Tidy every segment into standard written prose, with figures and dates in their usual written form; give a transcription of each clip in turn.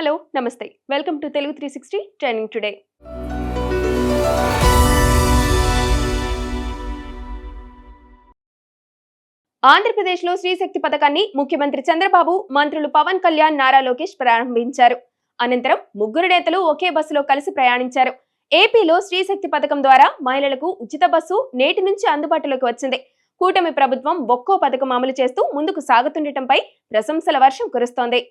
Hello నమస్తే welcome to Telugu 360 trending today. ఆంధ్రప్రదేశ్లో శ్రీశక్తి పథకాన్ని ముఖ్యమంత్రి చంద్రబాబు, మంత్రులు పవన్ కళ్యాణ్, నారా లోకేష్ ప్రారంభించారు. అనంతరం ముగ్గురు నేతలు ఒకే బస్సులో కలిసి ప్రయాణించారు. ఏపీలో శ్రీశక్తి పథకం ద్వారా మహిళలకు ఉచిత బస్సు నేటి నుంచి అందుబాటులోకి వచ్చింది. కూటమి ప్రభుత్వం ఒక్కో పథకం అమలు చేస్తూ ముందుకు సాగుతుండటంపై ప్రశంసల వర్షం కురుస్తోంది.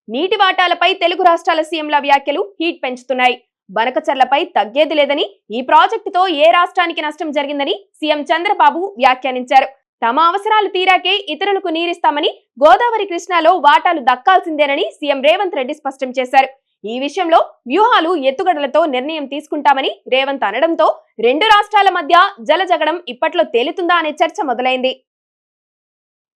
నీటి వాటాలపై తెలుగు రాష్ట్రాల సీఎంల వ్యాఖ్యలు హీట్ పెంచుతున్నాయి. బనకచర్లపై తగ్గేది లేదని, ఈ ప్రాజెక్టుతో ఏ రాష్ట్రానికి నష్టం జరిగిందని సీఎం చంద్రబాబు వ్యాఖ్యానించారు. తమ అవసరాలు తీరాకే ఇతరులకు నీరిస్తామని, గోదావరి కృష్ణాలో వాటాలు దక్కాల్సిందేనని సీఎం రేవంత్ రెడ్డి స్పష్టం చేశారు. ఈ విషయంలో వ్యూహాలు ఎత్తుగడలతో నిర్ణయం తీసుకుంటామని రేవంత్ అనడంతో రెండు రాష్ట్రాల మధ్య జలజగడం ఇప్పట్లో తేలుతుందా అనే చర్చ మొదలైంది.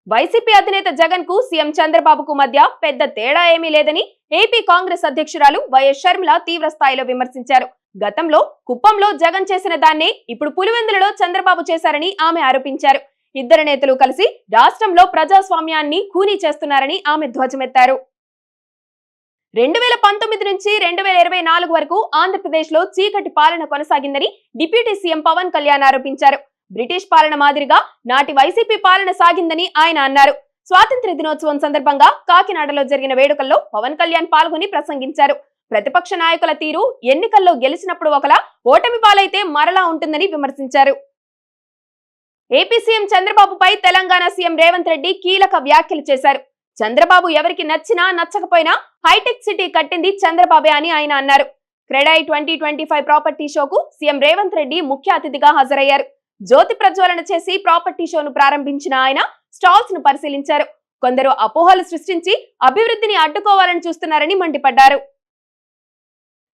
వైసీపీ అధినేత జగన్ కు సీఎం చంద్రబాబుకు మధ్య పెద్ద తేడా ఏమీ లేదని ఏపీ కాంగ్రెస్ అధ్యక్షురాలు వైఎస్ షర్మిల తీవ్ర స్థాయిలో విమర్శించారు. గతంలో కుప్పంలో జగన్ చేసిన దాన్నే ఇప్పుడు పులివెందులలో చంద్రబాబు చేశారని ఆమె ఆరోపించారు. ఇద్దరు నేతలు కలిసి రాష్ట్రంలో ప్రజాస్వామ్యాన్ని ఖూనీ చేస్తున్నారని ఆమె ధ్వజమెత్తారు. 2019 నుంచి 2024 వరకు ఆంధ్రప్రదేశ్ లో చీకటి పాలన కొనసాగిందని డిప్యూటీ సీఎం పవన్ కళ్యాణ్ ఆరోపించారు. బ్రిటిష్ పాలన మాదిరిగా నాటి వైసీపీ పాలన సాగిందని ఆయన అన్నారు. స్వాతంత్ర్య దినోత్సవం సందర్భంగా కాకినాడలో జరిగిన వేడుకల్లో పవన్ కళ్యాణ్ పాల్గొని ప్రసంగించారు. ప్రతిపక్ష నాయకుల తీరు ఎన్నికల్లో గెలిచినప్పుడు ఒకలా, ఓటమి పాలైతే మరలా ఉంటుందని విమర్శించారు. ఏపీ సీఎం చంద్రబాబుపై తెలంగాణ సీఎం రేవంత్ రెడ్డి కీలక వ్యాఖ్యలు చేశారు. చంద్రబాబు ఎవరికి నచ్చినా నచ్చకపోయినా హైటెక్ సిటీ కట్టింది చంద్రబాబే అని ఆయన అన్నారు. క్రెడై 2025 ప్రాపర్టీ షోకు సీఎం రేవంత్ రెడ్డి ముఖ్య అతిథిగా హాజరయ్యారు. జ్యోతి ప్రజ్వలన చేసి ప్రాపర్టీ షోను ప్రారంభించిన ఆయన స్టాల్స్ ను పరిశీలించారు. కొందరు అపోహలు సృష్టించి అభివృద్ధిని అడ్డుకోవాలని చూస్తున్నారని మండిపడ్డారు.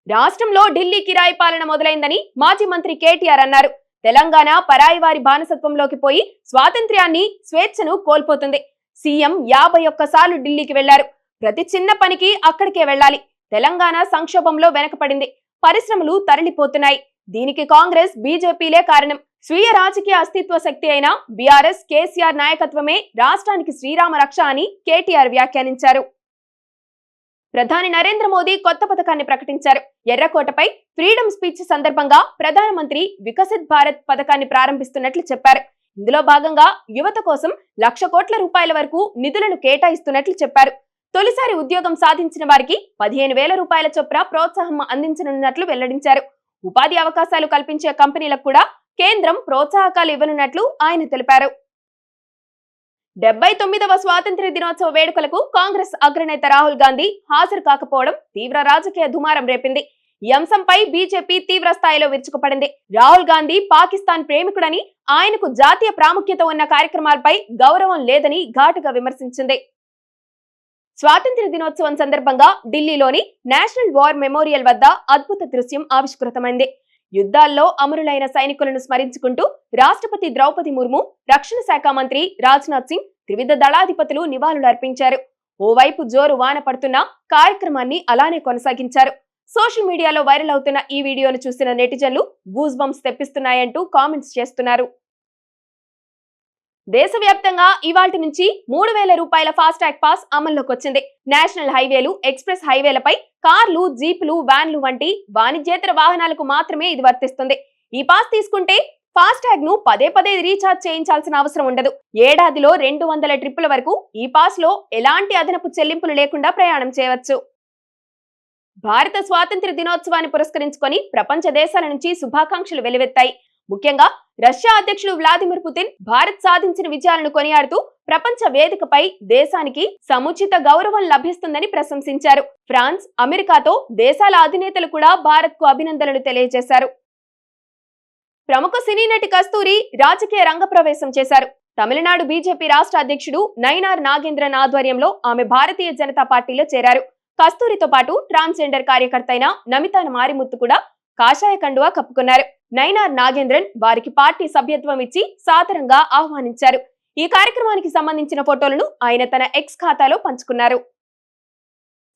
రాష్ట్రంలో ఢిల్లీ కిరాయి పాలన మొదలైందని మాజీ మంత్రి కేటీఆర్ అన్నారు. తెలంగాణ పరాయి వారి బానిసత్వంలోకి పోయి స్వాతంత్ర్యాన్ని, స్వేచ్ఛను కోల్పోతుంది. సీఎం 51 సార్లు ఢిల్లీకి వెళ్లారు. ప్రతి చిన్న పనికి అక్కడికే వెళ్లాలి. తెలంగాణ సంక్షోభంలో వెనకపడింది. పరిశ్రమలు తరలిపోతున్నాయి. దీనికి కాంగ్రెస్, బీజేపీలే కారణం. స్వీయ రాజకీయ అస్తిత్వ శక్తి అయిన బీఆర్ఎస్, కేసీఆర్ నాయకత్వమే రాష్ట్రానికి శ్రీరామ రక్ష అని కేటీఆర్ వ్యాఖ్యానించారు. ప్రధాని నరేంద్ర మోదీ కొత్త పథకాన్ని ప్రకటించారు. ఎర్రకోటపై ఫ్రీడమ్ స్పీచ్ సందర్భంగా ప్రధానమంత్రి వికసిత్ భారత్ పథకాన్ని ప్రారంభిస్తున్నట్లు చెప్పారు. ఇందులో భాగంగా యువత కోసం 1,00,000 కోట్ల రూపాయల వరకు నిధులను కేటాయిస్తున్నట్లు చెప్పారు. తొలిసారి ఉద్యోగం సాధించిన వారికి 15,000 రూపాయల చొప్పున ప్రోత్సాహం అందించనున్నట్లు వెల్లడించారు. ఉపాధి అవకాశాలు కల్పించే కంపెనీలకు కూడా కేంద్రం ప్రోత్సాహకాలు ఇవ్వనున్నట్లు ఆయన తెలిపారు. 79వ స్వాతంత్ర్య దినోత్సవ వేడుకలకు కాంగ్రెస్ అగ్రనేత రాహుల్ గాంధీ హాజరు కాకపోవడం తీవ్ర రాజకీయ దుమారం రేపింది. ఈ అంశంపై బీజేపీ తీవ్ర స్థాయిలో విరుచుకుపడింది. రాహుల్ గాంధీ పాకిస్తాన్ ప్రేమికుడని, ఆయనకు జాతీయ ప్రాముఖ్యత ఉన్న కార్యక్రమాలపై గౌరవం లేదని ఘాటుగా విమర్శించింది. స్వాతంత్ర్య దినోత్సవం సందర్భంగా ఢిల్లీలోని నేషనల్ వార్ మెమోరియల్ వద్ద అద్భుత దృశ్యం ఆవిష్కృతమైంది. యుద్ధాల్లో అమరులైన సైనికులను స్మరించుకుంటూ రాష్ట్రపతి ద్రౌపది ముర్ము, రక్షణ శాఖ మంత్రి రాజ్నాథ్ సింగ్, త్రివిధ దళాధిపతులు నివాళులర్పించారు. ఓవైపు జోరు వాన పడుతున్న కార్యక్రమాన్ని అలానే కొనసాగించారు. సోషల్ మీడియాలో వైరల్ అవుతున్న ఈ వీడియోను చూసిన నెటిజన్లు గూస్ బంప్స్ తెప్పిస్తున్నాయంటూ కామెంట్స్ చేస్తున్నారు. దేశవ్యాప్తంగా ఇవాల్టి నుంచి 3,000 రూపాయల ఫాస్టాగ్ పాస్ అమల్లోకి వచ్చింది. నేషనల్ హైవేలు, ఎక్స్ప్రెస్ హైవేలపై కార్లు, జీపులు, వ్యాన్లు వంటి వాణిజ్యేతర వాహనాలకు మాత్రమే ఇది వర్తిస్తుంది. ఈ పాస్ తీసుకుంటే ఫాస్టాగ్ ను పదే పదే రీఛార్జ్ చేయించాల్సిన అవసరం ఉండదు. ఏడాదిలో 200 ట్రిప్పుల వరకు ఈ పాస్ లో ఎలాంటి అదనపు చెల్లింపులు లేకుండా ప్రయాణం చేయవచ్చు. భారత స్వాతంత్ర్య దినోత్సవాన్ని పురస్కరించుకొని ప్రపంచ దేశాల నుంచి శుభాకాంక్షలు వెలువెత్తాయి. ముఖ్యంగా రష్యా అధ్యక్షుడు వ్లాదిమిర్ పుతిన్ భారత్ సాధించిన విజయాలను కొనియాడుతూ ప్రపంచ వేదికపై దేశానికి సముచిత గౌరవం లభిస్తుందని ప్రశంసించారు. ఫ్రాన్స్, అమెరికాతో దేశాల అధినేతలు కూడా భారత్ కు అభినందనలు తెలియజేశారు. ప్రముఖ సినీ నటి కస్తూరి రాజకీయ రంగ ప్రవేశం చేశారు. తమిళనాడు బీజేపీ రాష్ట్ర అధ్యక్షుడు నైనార్ నాగేంద్రన్ ఆధ్వర్యంలో ఆమె భారతీయ జనతా పార్టీలో చేరారు. కస్తూరితో పాటు ట్రాన్స్జెండర్ కార్యకర్త అయిన నమితాన మారిముత్తు కూడా కాషాయ కండువా కప్పుకున్నారు. నైనార్ నాగేంద్రన్ వారికి పార్టీ సభ్యత్వం ఇచ్చి సాదరంగా ఆహ్వానించారు. ఈ కార్యక్రమానికి సంబంధించిన ఫోటోలను ఆయన తన ఎక్స్ ఖాతాలో పంచుకున్నారు.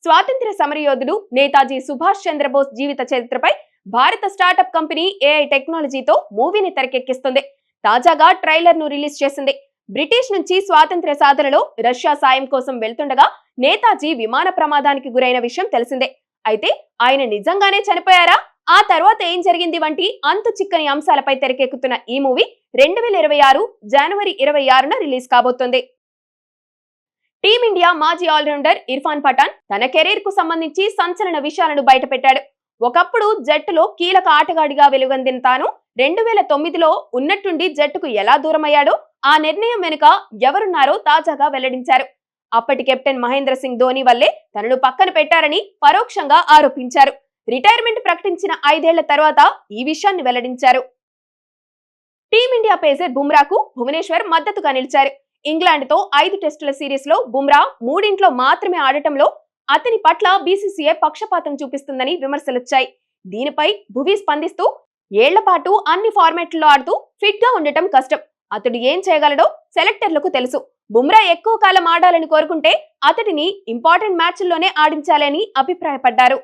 స్వాతంత్ర్య సమరయోధుడు నేతాజీ సుభాష్ చంద్రబోస్ జీవిత చరిత్రపై భారత స్టార్టప్ కంపెనీ ఏఐ టెక్నాలజీతో మూవీని తెరకెక్కిస్తుంది. తాజాగా ట్రైలర్ ను రిలీజ్ చేసింది. బ్రిటిష్ నుంచి స్వాతంత్ర్య సాధనలో రష్యా సాయం కోసం వెళ్తుండగా నేతాజీ విమాన ప్రమాదానికి గురైన విషయం తెలిసిందే. అయితే ఆయన నిజంగానే చనిపోయారా, ఆ తర్వాత ఏం జరిగింది వంటి అంతు చిక్కని అంశాలపై తెరకెక్కుతున్న ఈ మూవీ 2026 జనవరి 26న రిలీజ్ కాబోతోంది. టీమిండియా మాజీ ఆల్రౌండర్ ఇర్ఫాన్ పఠాన్ తన కెరీర్ కు సంబంధించి సంచలన విషయాలను బయటపెట్టాడు. ఒకప్పుడు జట్టులో కీలక ఆటగాడిగా వెలుగొందిన తాను 2009లో ఉన్నట్టుండి జట్టుకు ఎలా దూరమయ్యాడో, ఆ నిర్ణయం వెనుక ఎవరున్నారో తాజాగా వెల్లడించారు. అప్పటి కెప్టెన్ మహేంద్ర సింగ్ ధోని వల్లే తనను పక్కన పెట్టారని పరోక్షంగా ఆరోపించారు. రిటైర్మెంట్ ప్రకటించిన 5 ఏళ్ల తర్వాత ఈ విషయాన్ని వెల్లడించారు. టీమిండియా పేసర్ బుమ్రాకు భువనేశ్వర్ మద్దతుగా నిలిచారు. ఇంగ్లాండ్ తో 5 టెస్టుల సిరీస్ లో బుమ్రా 3 మాత్రమే ఆడటంలో అతని పట్ల బీసీసీఐ పక్షపాతం చూపిస్తుందని విమర్శలొచ్చాయి. దీనిపై భువీ స్పందిస్తూ, ఏళ్ల పాటు అన్ని ఫార్మాట్లలో ఆడుతూ ఫిట్ గా ఉండటం కష్టం. అతడు ఏం చేయగలడో సెలెక్టర్లకు తెలుసు. బుమ్రా ఎక్కువ కాలం ఆడాలని కోరుకుంటే అతడిని ఇంపార్టెంట్ మ్యాచ్ల్లోనే ఆడించాలని అభిప్రాయపడ్డారు.